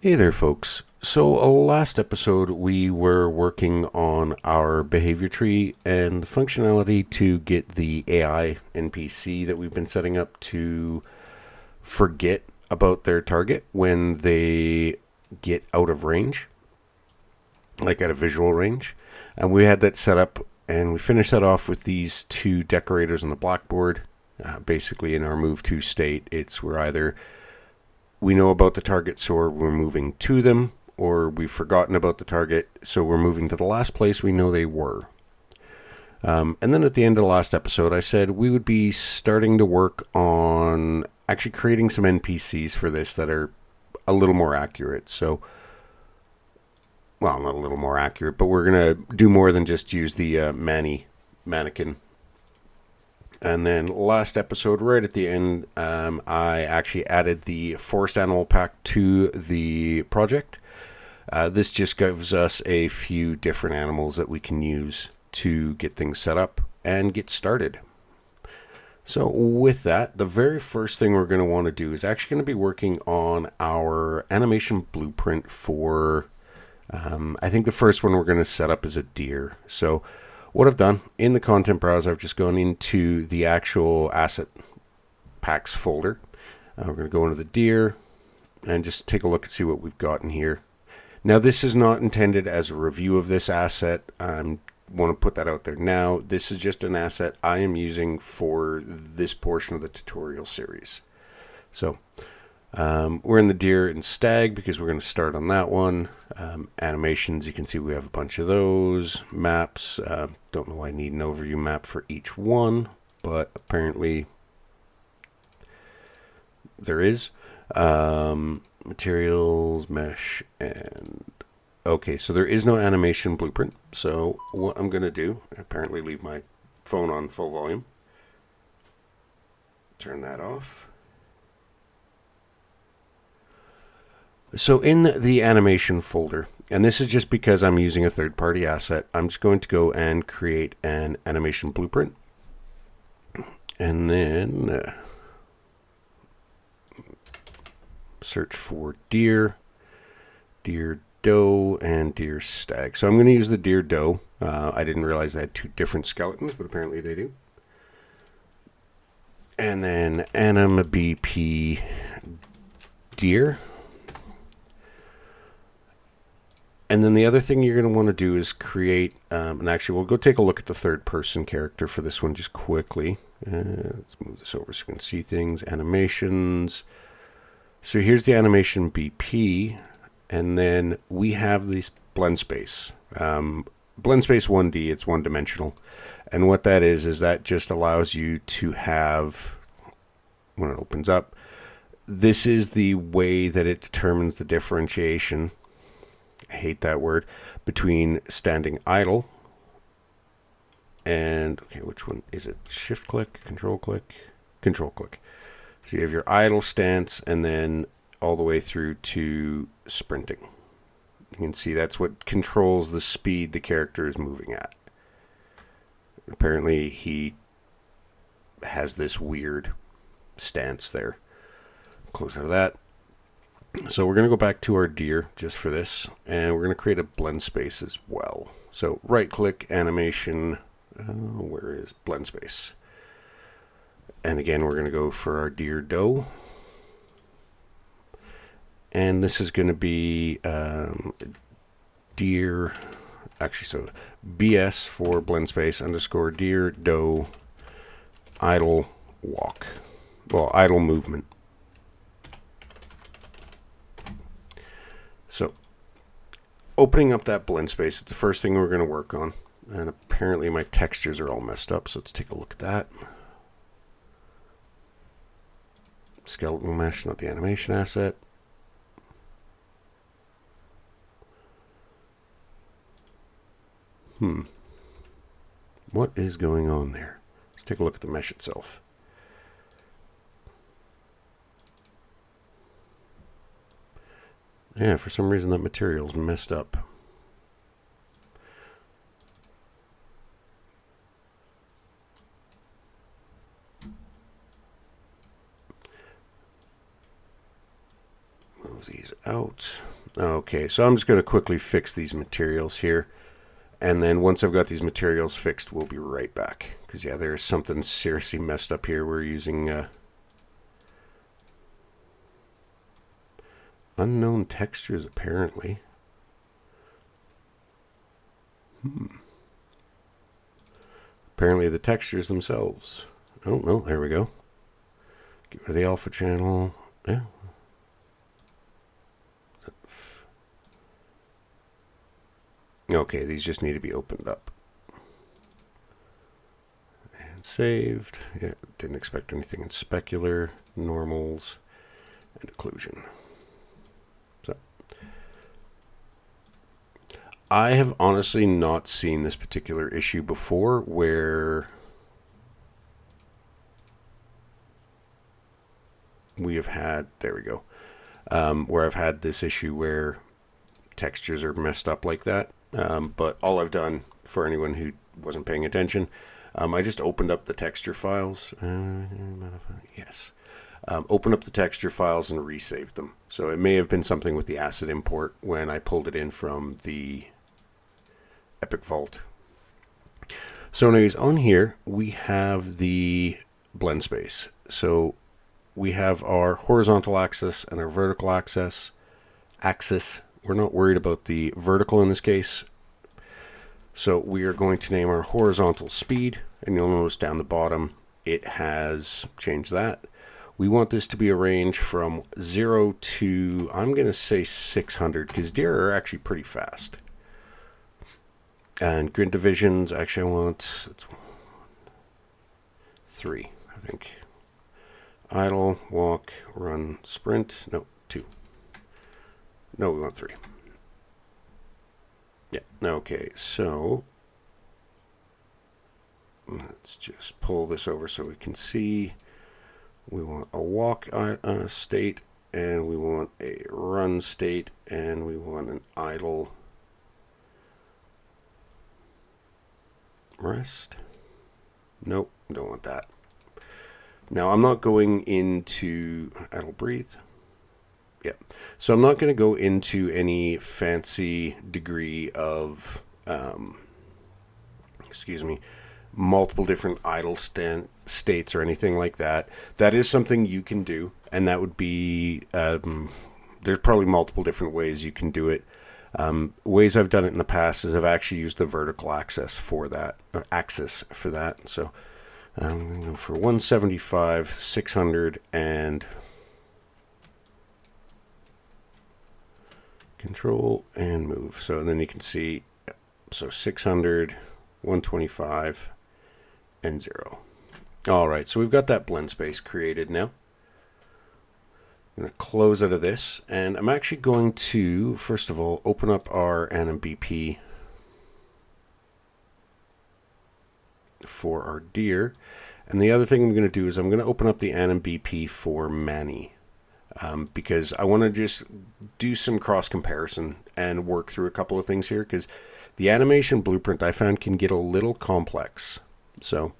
Hey there, folks. So, last episode we were working on our behavior tree and the functionality to get the AI NPC that we've been setting up to forget about their target when they get out of range, like at a visual range. And we had that set up, and we finished that off with these two decorators on the blackboard. Basically, in our move to state, it's we're either we know about the target, so we're moving to them, or we've forgotten about the target, so we're moving to the last place we know they were. And then at the end of the last episode, I said we would be starting to work on actually creating some NPCs for this that are a little more accurate. So, well, not a little more accurate, but we're going to do more than just use the mannequin. And then last episode, right at the end, I actually added the forest animal pack to the project. This just gives us a few different animals that we can use to get things set up and get started. So with that, the very first thing we're going to want to do is actually going to be working on our animation blueprint for, I think the first one we're going to set up is a deer. So what I've done in the content browser, I've just gone into the actual asset packs folder. We're going to go into the deer and just take a look and see what we've got in here. Now, this is not intended as a review of this asset. I want to put that out there now. This is just an asset I am using for this portion of the tutorial series. So we're in the deer and stag because we're going to start on that one. Animations, you can see we have a bunch of those. Maps, don't know why I need an overview map for each one, but apparently there is. Materials, mesh, and okay, so there is no animation blueprint. So what I'm going to do, apparently leave my phone on full volume. Turn that off. So in the animation folder, and this is just because I'm using a third-party asset, I'm just going to go and create an animation blueprint. And then search for deer, deer doe, and deer stag. So I'm going to use the deer doe. I didn't realize they had two different skeletons, but apparently they do. And then anim BP deer. And then the other thing you're going to want to do is create, and actually we'll go take a look at the third person character for this one just quickly. Let's move this over so you can see things. Animations. So here's the animation BP, and then we have this blend space. Blend space 1D, it's one dimensional. And what that is that just allows you to have, when it opens up, this is the way that it determines the differentiation, I hate that word, between standing idle and, okay, which one is it? Shift click, control click, control click. So you have your idle stance and then all the way through to sprinting. You can see that's what controls the speed the character is moving at. Apparently he has this weird stance there. Close out of that. So we're going to go back to our deer just for this, and we're going to create a blend space as well. So right click, animation, where is blend space? And again, we're going to go for our deer doe. And this is going to be deer, actually, so BS for blend space underscore deer doe idle walk. Well, idle movement. So opening up that blend space is the first thing we're going to work on. And apparently my textures are all messed up, so let's take a look at that. Skeletal mesh, not the animation asset. What is going on there? Let's take a look at the mesh itself. Yeah, for some reason that material's messed up. Move these out. Okay, so I'm just going to quickly fix these materials here. And then once I've got these materials fixed, we'll be right back. Because, yeah, there's something seriously messed up here. We're using unknown textures, apparently. Apparently the textures themselves. Oh, no, there we go. Get rid of the alpha channel. Yeah. Okay, these just need to be opened up. And saved. Yeah, didn't expect anything in specular, normals, and occlusion. So, I have honestly not seen this particular issue before where we have had, there we go, where I've had this issue where textures are messed up like that. But all I've done, for anyone who wasn't paying attention, I just opened up the texture files. Yes. Open up the texture files and resaved them. So it may have been something with the asset import when I pulled it in from the Epic Vault. So anyways, on here, we have the blend space. So we have our horizontal axis and our vertical axis. We're not worried about the vertical in this case. So we are going to name our horizontal speed, and you'll notice down the bottom it has changed that. We want this to be a range from 0 to, I'm going to say 600, because deer are actually pretty fast. And grid divisions, actually I want 3, I think. Idle, walk, run, sprint. No, 2. No, we want 3. Yeah, okay, so let's just pull this over so we can see. We want a walk state, and we want a run state, and we want an idle rest. Nope, don't want that. Now I'm not going into idle breathe. Yeah, so I'm not going to go into any fancy degree of, multiple different idle states or anything like that. That is something you can do, and that would be, there's probably multiple different ways you can do it. Ways I've done it in the past is I've actually used the vertical axis for that, or axis for that. So I'm going to go for 175, 600, and control and move. So then you can see, so 600, 125, and 0. All right, so we've got that blend space created now. I'm going to close out of this, and I'm actually going to, first of all, open up our NMBP for our deer. And the other thing I'm going to do is I'm going to open up the NMBP for Manny. Because I want to just do some cross comparison and work through a couple of things here, because the animation blueprint I found can get a little complex. So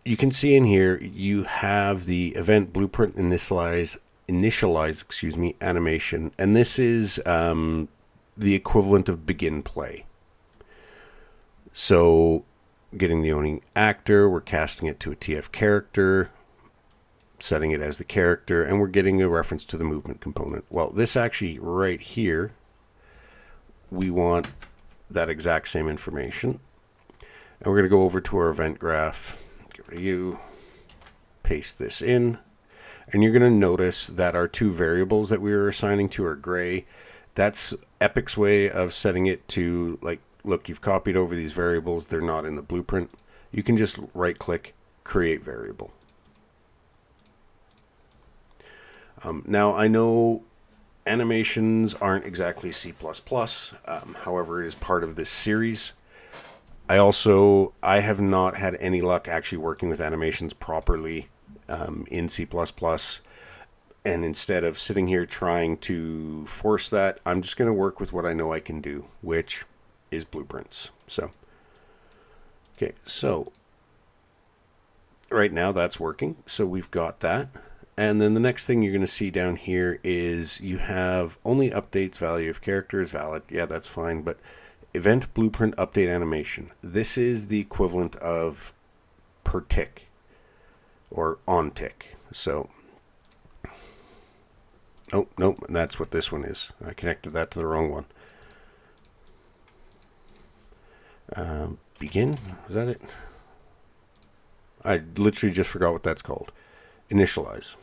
you can see in here you have the event blueprint initialize animation, and this is the equivalent of begin play. So getting the owning actor, we're casting it to a TF character, setting it as the character, and we're getting a reference to the movement component. Well, this actually right here, we want that exact same information. And we're going to go over to our event graph, get rid of you, paste this in, and you're going to notice that our 2 variables that we were assigning to are gray. That's Epic's way of setting it to, like, look, you've copied over these variables, they're not in the blueprint. You can just right click, create variable. Now, I know animations aren't exactly C++, however, it is part of this series. I have not had any luck actually working with animations properly in C++, and instead of sitting here trying to force that, I'm just going to work with what I know I can do, which is blueprints. So, okay, so right now that's working, so we've got that. And then the next thing you're going to see down here is you have only updates value if character is valid. Yeah, that's fine. But event blueprint update animation. This is the equivalent of per tick or on tick. So, oh, nope, that's what this one is. I connected that to the wrong one. Begin? Is that it? I literally just forgot what that's called. Initialize.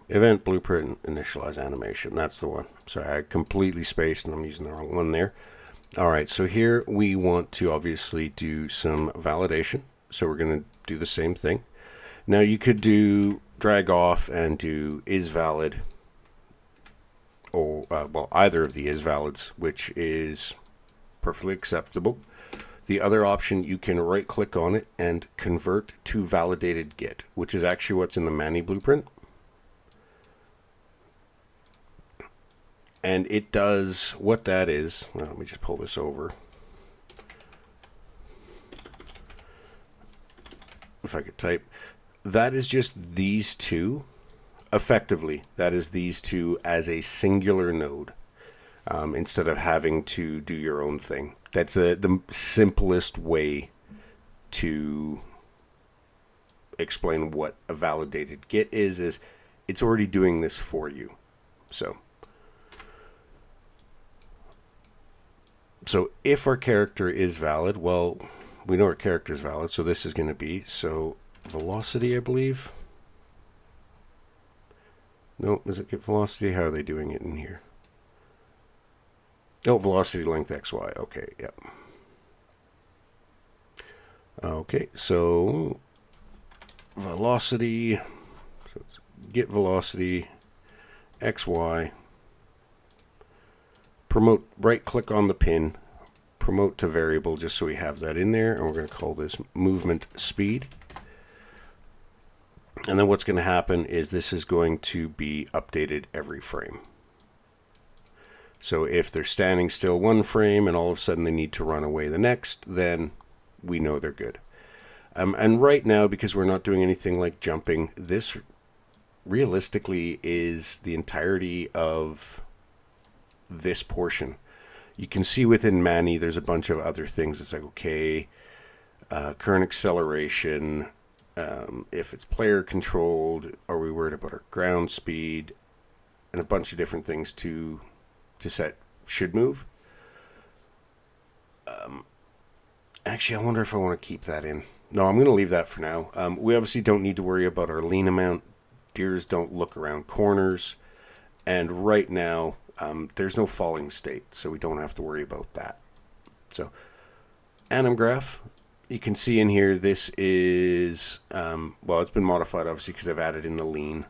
Event blueprint initialize animation. That's the one. Sorry, I completely spaced and I'm using the wrong one there. All right, so here we want to obviously do some validation. So we're going to do the same thing. Now you could do drag off and do is valid, or well, either of the is valids, which is perfectly acceptable. The other option, you can right click on it and convert to validated get, which is actually what's in the Manny blueprint. And it does what that is. Well, let me just pull this over. If I could type. That is just these two. Effectively, that is these two as a singular node. Instead of having to do your own thing. That's the simplest way to explain what a validated get is it's already doing this for you. So if our character is valid, well, we know our character is valid, so this is going to be, so velocity, I believe. No, is it get velocity? How are they doing it in here? Oh, velocity length XY. Okay, yep. Okay, so velocity, so it's get velocity XY. Promote, right click on the pin, promote to variable just so we have that in there, and we're going to call this movement speed. And then what's going to happen is this is going to be updated every frame. So if they're standing still one frame and all of a sudden they need to run away the next, then we know they're good. And right now, because we're not doing anything like jumping, this realistically is the entirety of this portion. You can see within Manny there's a bunch of other things. It's like, okay, current acceleration, if it's player controlled, are we worried about our ground speed, and a bunch of different things to set should move. Actually, I wonder if I want to keep that in. No, I'm going to leave that for now. We obviously don't need to worry about our lean amount. Deers don't look around corners, and right now there's no falling state, so we don't have to worry about that. So, anim graph, you can see in here, this is, well, it's been modified, obviously, because I've added in the lean.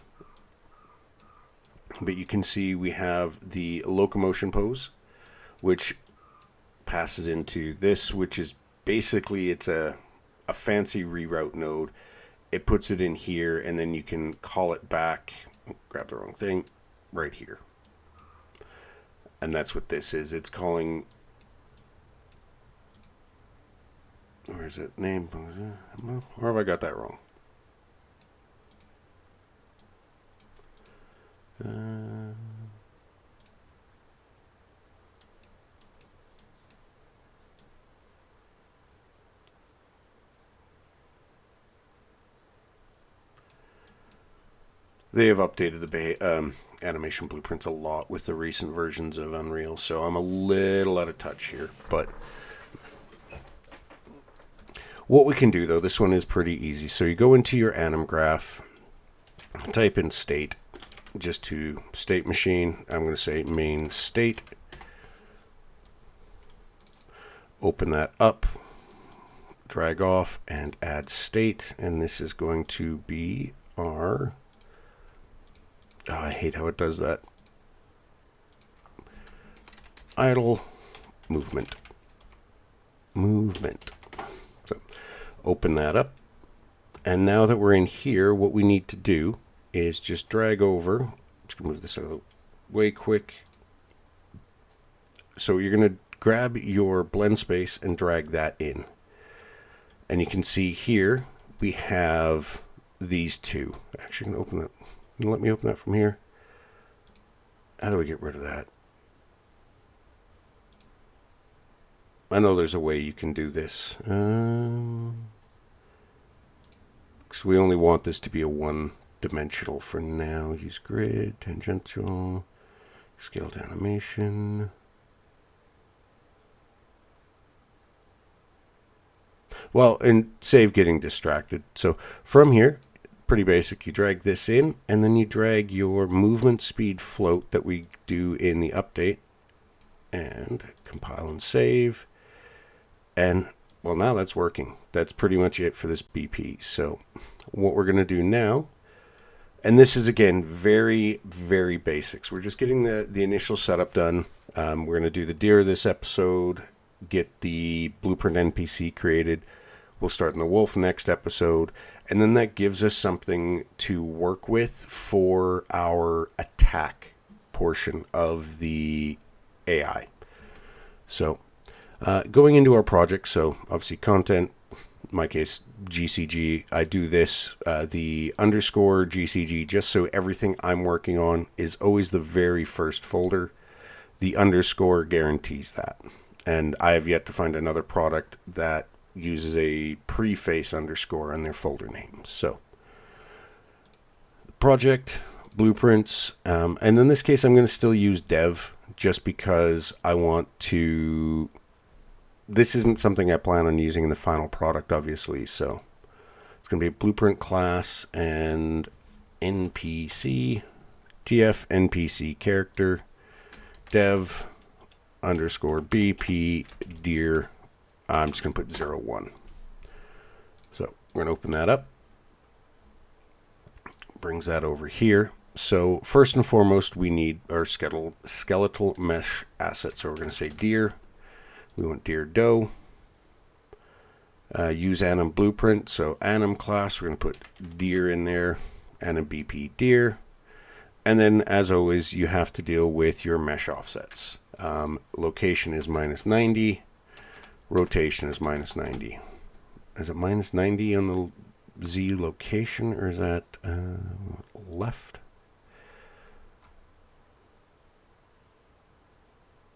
But you can see we have the locomotion pose, which passes into this, which is basically, it's a fancy reroute node. It puts it in here, and then you can call it back, grab the wrong thing, right here. And that's what this is. It's calling, where is it? Name, or have I got that wrong? They have updated the animation blueprints a lot with the recent versions of Unreal, so I'm a little out of touch here. But what we can do, though, this one is pretty easy. So you go into your anim graph, type in state, just to state machine. I'm going to say main state. Open that up, drag off, and add state. And this is going to be our... Oh, I hate how it does that. Idle movement. Movement. So open that up. And now that we're in here, what we need to do is just drag over. I'm just going to move this out of the way quick. So you're going to grab your blend space and drag that in. And you can see here we have these two. Actually, I'm going to open that. Let me open that from here. How do we get rid of that? I know there's a way you can do this. Because we only want this to be a one-dimensional for now. Use grid, tangential, scaled animation. Well, and save getting distracted. So from here, pretty basic. You drag this in, and then you drag your movement speed float that we do in the update, and compile and save. And, well, now that's working. That's pretty much it for this BP. So what we're going to do now, and this is, again, very, very basics. We're just getting the initial setup done. We're going to do the deer this episode, get the blueprint NPC created. We'll start in the wolf next episode. And then that gives us something to work with for our attack portion of the AI. So going into our project, so obviously content, in my case, GCG, I do this, the underscore GCG, just so everything I'm working on is always the very first folder. The underscore guarantees that. And I have yet to find another product that uses a preface underscore on their folder names. So project, blueprints, and in this case, I'm going to still use dev just because I want to. This isn't something I plan on using in the final product, obviously. So it's going to be a blueprint class and NPC, TF NPC character, dev underscore BP deer. I'm just going to put 01. So we're going to open that up. Brings that over here. So first and foremost, we need our skeletal mesh assets. So we're going to say deer. We want deer doe. Use anim blueprint. So anim class, we're going to put deer in there. Anim BP deer. And then, as always, you have to deal with your mesh offsets. Location is -90. Rotation is -90. Is it -90 on the Z location, or is that left?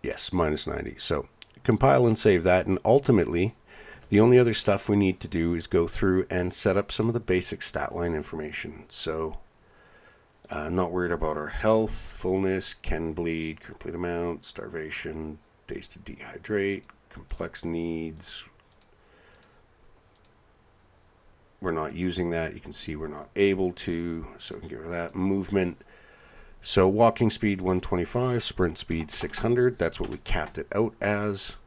Yes, -90. So compile and save that, and ultimately, the only other stuff we need to do is go through and set up some of the basic stat line information. So not worried about our health, fullness, can bleed, complete amount, starvation, days to dehydrate, complex needs. We're not using that. You can see we're not able to, so we can get rid of that. Movement. So walking speed 125, sprint speed 600. That's what we capped it out as.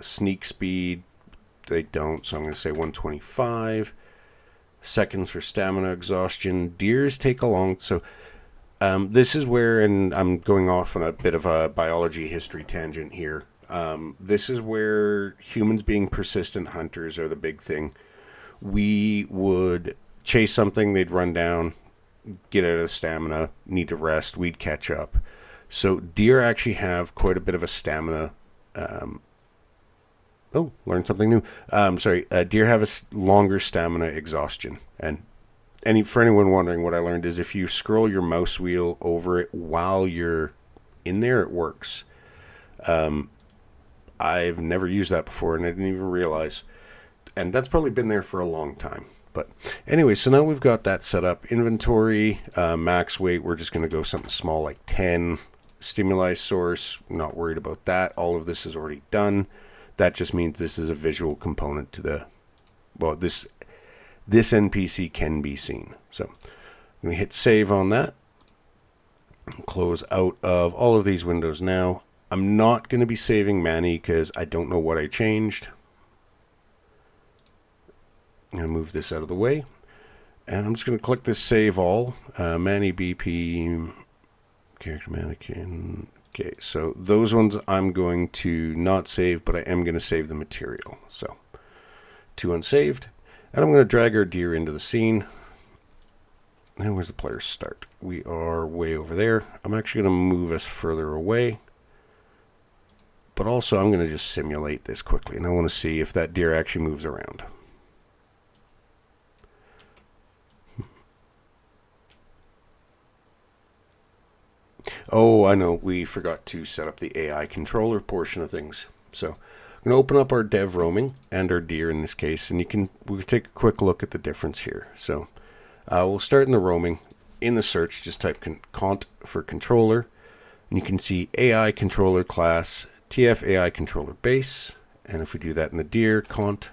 Sneak speed, they don't, so I'm going to say 125. Seconds for stamina exhaustion. Deers take a long, so this is where, and I'm going off on a bit of a biology history tangent here. This is where humans being persistent hunters are the big thing. We would chase something, they'd run down, get out of stamina, need to rest, we'd catch up. So deer actually have quite a bit of a stamina. Learned something new. Deer have a longer stamina exhaustion. And for anyone wondering, what I learned is if you scroll your mouse wheel over it while you're in there, it works. I've never used that before, and I didn't even realize. And that's probably been there for a long time. But anyway, so now we've got that set up. Inventory, max weight, we're just going to go something small like 10. Stimuli source, not worried about that. All of this is already done. That just means this is a visual component to the, well, this NPC can be seen. So I'm going to hit save on that. Close out of all of these windows now. I'm not going to be saving Manny because I don't know what I changed. I'm going to move this out of the way. And I'm just going to click this save all. Manny BP, character mannequin. Okay, so those ones I'm going to not save, but I am going to save the material. So, 2 unsaved. And I'm going to drag our deer into the scene. And where's the player start? We are way over there. I'm actually going to move us further away. But also I'm going to just simulate this quickly. And I want to see if that deer actually moves around. Oh, I know. We forgot to set up the AI controller portion of things. So I'm going to open up our dev roaming and our deer in this case, and we'll take a quick look at the difference here. So we'll start in the roaming. In the search, just type cont for controller, and you can see AI controller class, TF AI controller base. And if we do that in the deer cont,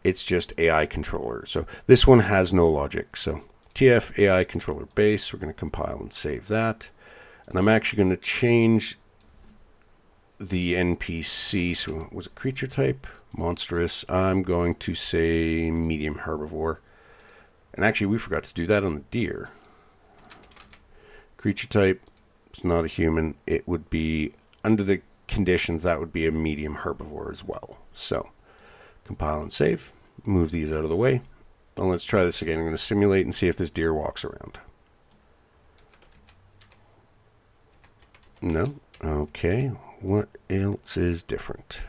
it's just AI controller. So this one has no logic. So TF AI controller base, we're going to compile and save that. And I'm actually going to change the NPC. So was it creature type? Monstrous. I'm going to say medium herbivore. And actually, we forgot to do that on the deer. Creature type, it's not a human. It would be, under the conditions, that would be a medium herbivore as well. So compile and save. Move these out of the way. And let's try this again. I'm going to simulate and see if this deer walks around. No? Okay. What else is different?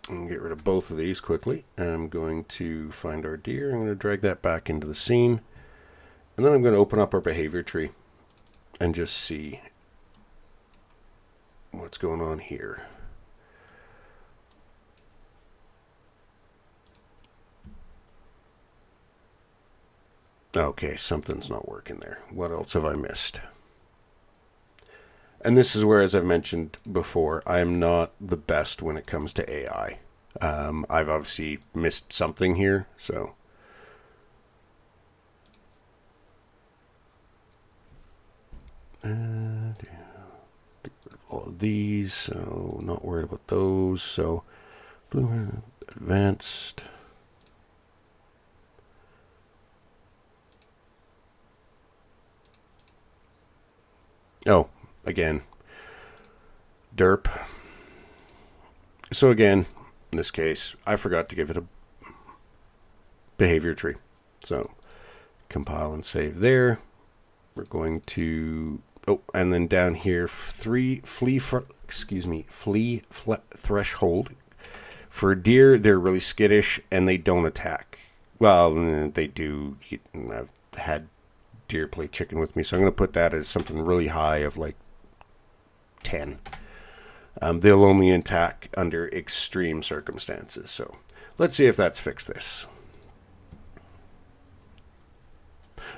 I'm going to get rid of both of these quickly. I'm going to find our deer. I'm going to drag that back into the scene. And then I'm going to open up our behavior tree and just see what's going on here. Okay, something's not working there. What else have I missed? And this is where, as I've mentioned before, I'm not the best when it comes to AI. I've obviously missed something here, so. And get rid of all of these, so not worried about those. So, blue advanced. Oh, again, derp. So again, in this case, I forgot to give it a behavior tree. So compile and save there. We're going to, and then down here, flea threshold. For deer, they're really skittish and they don't attack. Well, they do. I've had deer play chicken with me, so I'm going to put that as something really high of like 10. They'll only attack under extreme circumstances. So let's see if that's fixed this.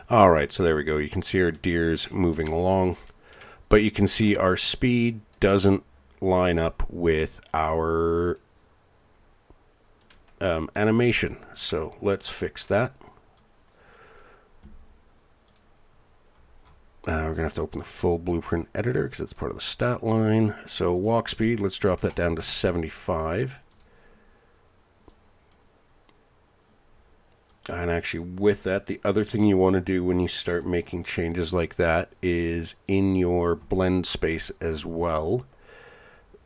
All right, so there we go. You can see our deer's moving along, but you can see our speed doesn't line up with our animation. So let's fix that. We're going to have to open the full blueprint editor because it's part of the stat line. So walk speed, let's drop that down to 75. And actually with that, the other thing you want to do when you start making changes like that is in your blend space as well.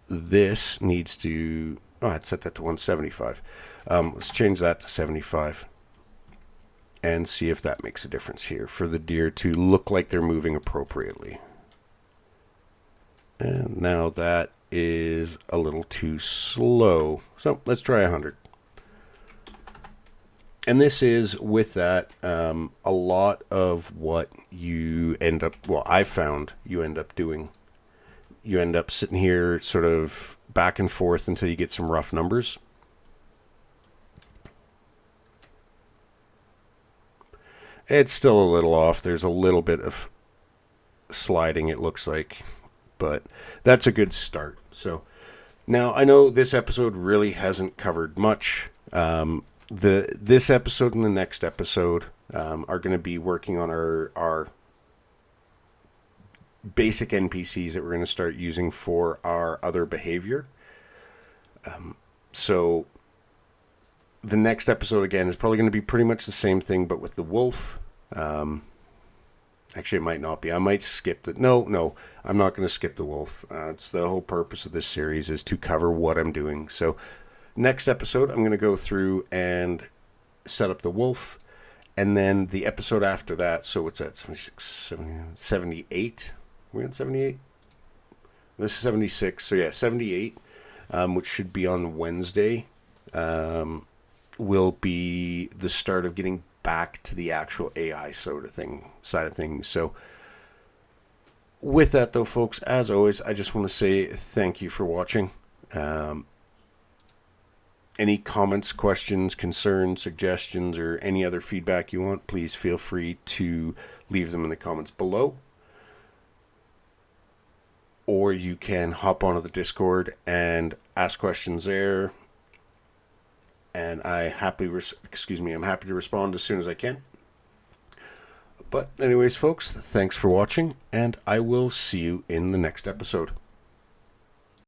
This needs to, I'd set that to 175. Let's change that to 75. And see if that makes a difference here for the deer to look like they're moving appropriately. And now that is a little too slow. So let's try 100. And this is, with that, a lot of what you end up, well, I've found you end up doing. You end up sitting here sort of back and forth until you get some rough numbers. It's still a little off. There's a little bit of sliding, it looks like, but that's a good start. So now I know this episode really hasn't covered much. This episode and the next episode are going to be working on our basic NPCs that we're going to start using for our other behavior. So the next episode, again, is probably going to be pretty much the same thing, but with the wolf. Actually, it might not be. I might skip the... No, I'm not going to skip the wolf. It's the whole purpose of this series is to cover what I'm doing. So next episode, I'm going to go through and set up the wolf. And then the episode after that, so what's that, 76, 78? We're on 78? This is 76. So yeah, 78, which should be on Wednesday. Will be the start of getting back to the actual AI side of things. So with that, though, folks, as always, I just want to say thank you for watching. Any comments, questions, concerns, suggestions, or any other feedback you want, please feel free to leave them in the comments below. Or you can hop onto the Discord and ask questions there. And I'm happy to respond as soon as I can. But anyways, folks, thanks for watching, and I will see you in the next episode.